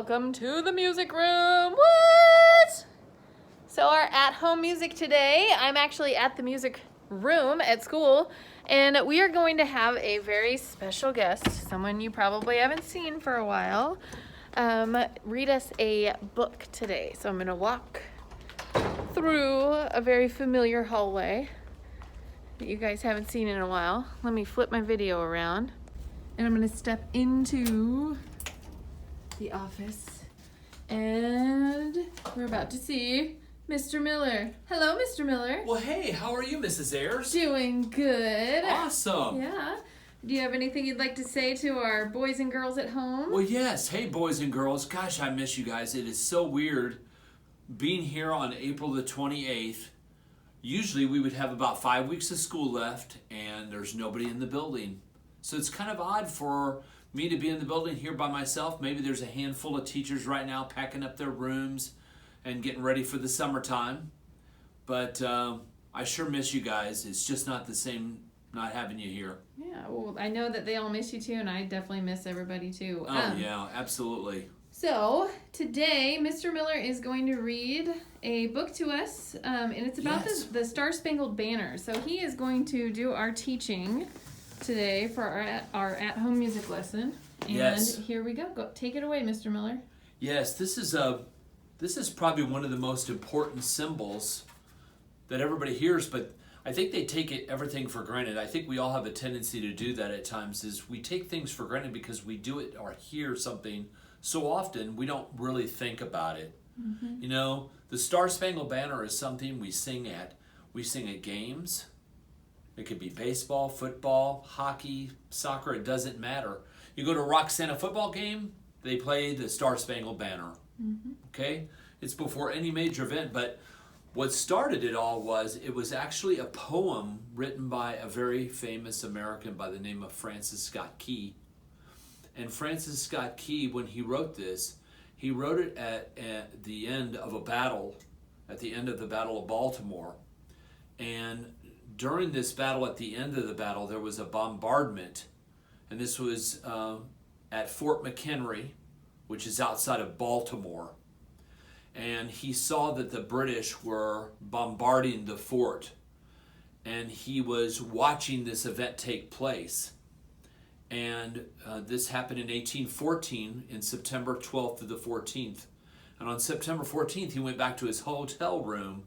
welcome to the music room. What? So our at-home music today, I'm actually at the music room at school, and we are going to have a very special guest, someone you probably haven't seen for a while, read us a book today. So I'm going to walk through a very familiar hallway that you guys haven't seen in a while. Let me flip my video around, and I'm going to step into the office, and we're about to see Mr. Miller. Hello, Mr. Miller. Well, hey, how are you, Mrs. Ayers? Doing good. Awesome. Yeah. Do you have anything you'd like to say to our boys and girls at home? Well, yes. Hey, boys and girls. Gosh, I miss you guys. It is so weird being here on April the 28th. Usually we would have about 5 weeks of school left, and there's nobody in the building. So it's kind of odd for me to be in the building here by myself. Maybe there's a handful of teachers right now packing up their rooms and getting ready for the summertime. But I sure miss you guys. It's just not the same not having you here. Yeah, well, I know that they all miss you too, and I definitely miss everybody too. Oh, yeah, absolutely. So, today, Mr. Miller is going to read a book to us, and it's about the Star Spangled Banner. So he is going to do our teaching today for our at-home music lesson. And here we go. Take it away, Mr. Miller. Yes, this is probably one of the most important symbols that everybody hears, but I think they take everything for granted. I think we all have a tendency to do that at times, is we take things for granted because we do it or hear something so often we don't really think about it. Mm-hmm. You know, the Star Spangled Banner is something we sing at games. It could be baseball, football, hockey, soccer, it doesn't matter. You go to a Roxana football game, they play the Star Spangled Banner. Mm-hmm. Okay? It's before any major event, but what started it all was actually a poem written by a very famous American by the name of Francis Scott Key. And Francis Scott Key, when he wrote this, he wrote it at the end of a battle, at the end of the Battle of Baltimore. And during this battle, at the end of the battle, there was a bombardment. And this was at Fort McHenry, which is outside of Baltimore. And he saw that the British were bombarding the fort. And he was watching this event take place. And this happened in 1814, in September 12th to the 14th. And on September 14th, he went back to his hotel room,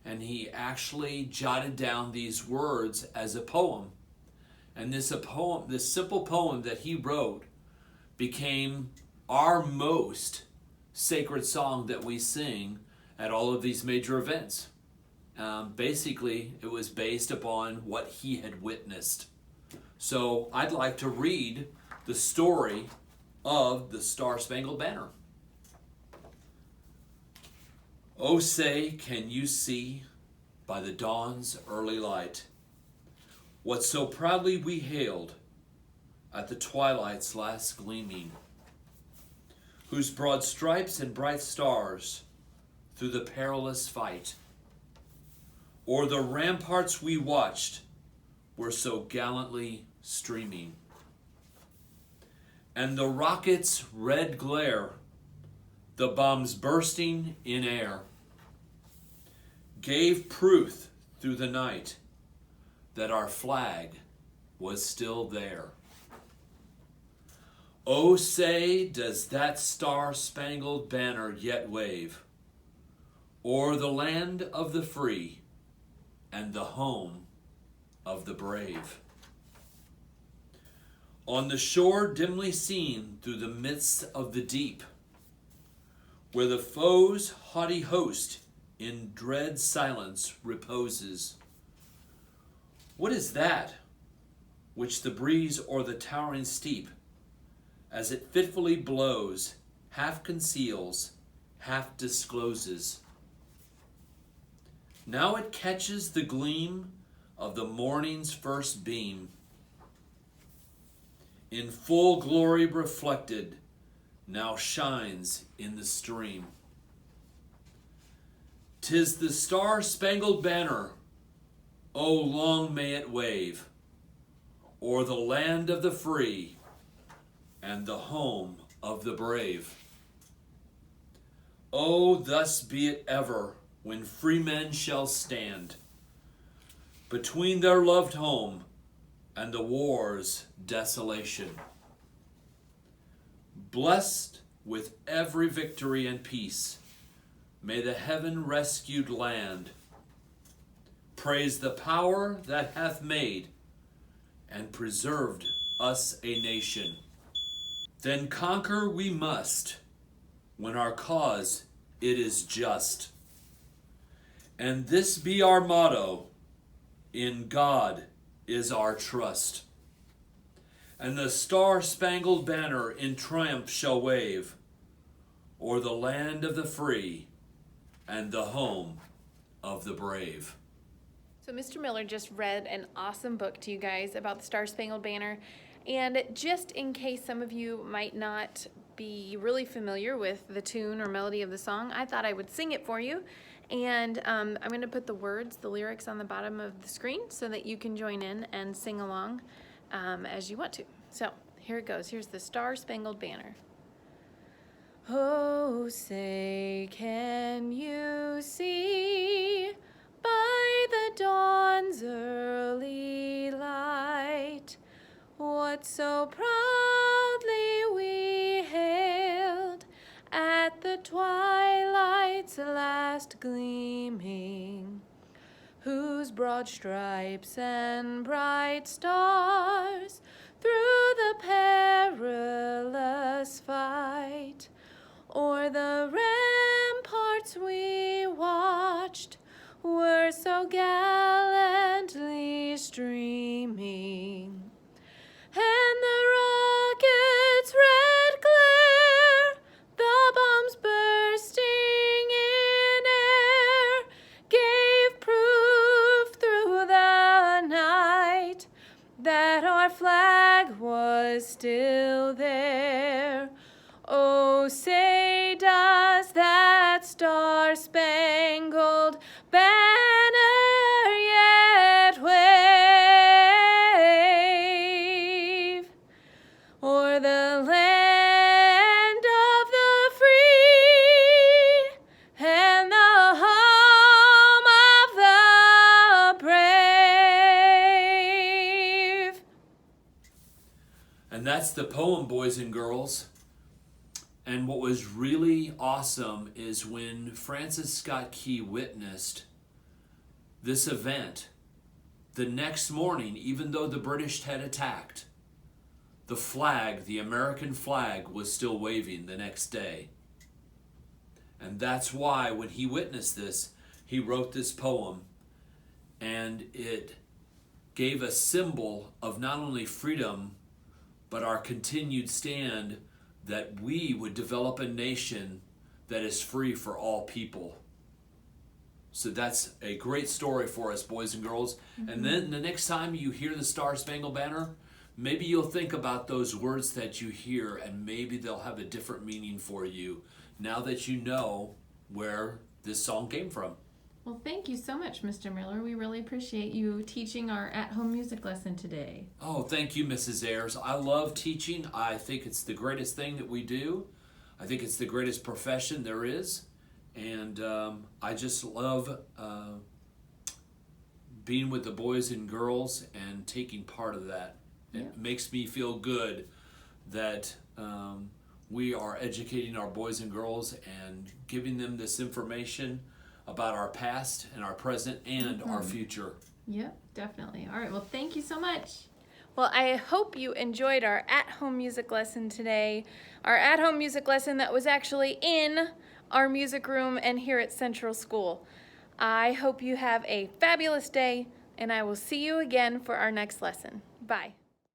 and he actually jotted down these words as a poem. And this simple poem that he wrote became our most sacred song that we sing at all of these major events. Basically, it was based upon what he had witnessed. So I'd like to read the story of the Star Spangled Banner. Oh, say, can you see by the dawn's early light what so proudly we hailed at the twilight's last gleaming, whose broad stripes and bright stars through the perilous fight o'er the ramparts we watched were so gallantly streaming, and the rocket's red glare, the bombs bursting in air, gave proof through the night that our flag was still there. Oh, say, does that star-spangled banner yet wave o'er the land of the free and the home of the brave? On the shore dimly seen through the midst of the deep, where the foe's haughty host in dread silence reposes, what is that which the breeze o'er the towering steep, as it fitfully blows, half conceals, half discloses? Now it catches the gleam of the morning's first beam, in full glory reflected, now shines in the stream. 'Tis the Star-Spangled Banner, oh long may it wave, o'er the land of the free and the home of the brave. Oh, thus be it ever, when free men shall stand between their loved home and the war's desolation. Blessed with every victory and peace, may the heaven-rescued land praise the power that hath made and preserved us a nation. Then conquer we must, when our cause it is just. And this be our motto, in God is our trust. And the star-spangled banner in triumph shall wave o'er the land of the free and the home of the brave. So Mr. Miller just read an awesome book to you guys about the Star-Spangled Banner. And just in case some of you might not be really familiar with the tune or melody of the song, I thought I would sing it for you. And I'm going to put the words, the lyrics on the bottom of the screen so that you can join in and sing along as you want to. So here it goes. Here's the Star-Spangled Banner. Oh, say, can you see by the dawn's early light what so proudly we hailed at the twilight's last gleaming, whose broad stripes and bright stars through the perilous fight o'er the ramparts we watched were so gallantly streaming, and the rocket's red glare, the bombs bursting in air, gave proof through the night that our flag was still there. Oh, say does that star-spangled banner yet wave o'er the land of the free and the home of the brave? And that's the poem, boys and girls. And what was really awesome is when Francis Scott Key witnessed this event, the next morning, even though the British had attacked, the flag, the American flag, was still waving the next day. And that's why when he witnessed this, he wrote this poem, and it gave a symbol of not only freedom, but our continued stand that we would develop a nation that is free for all people. So that's a great story for us, boys and girls. Mm-hmm. And then the next time you hear the Star-Spangled Banner, maybe you'll think about those words that you hear, and maybe they'll have a different meaning for you now that you know where this song came from. Well, thank you so much, Mr. Miller. We really appreciate you teaching our at-home music lesson today. Oh, thank you, Mrs. Ayers. I love teaching. I think it's the greatest thing that we do. I think it's the greatest profession there is. And I just love being with the boys and girls and taking part of that. It makes me feel good that we are educating our boys and girls and giving them this information about our past and our present and our future. Yep, definitely. All right, well, thank you so much. Well, I hope you enjoyed our at-home music lesson today. Our at-home music lesson that was actually in our music room and here at Central School. I hope you have a fabulous day, and I will see you again for our next lesson. Bye.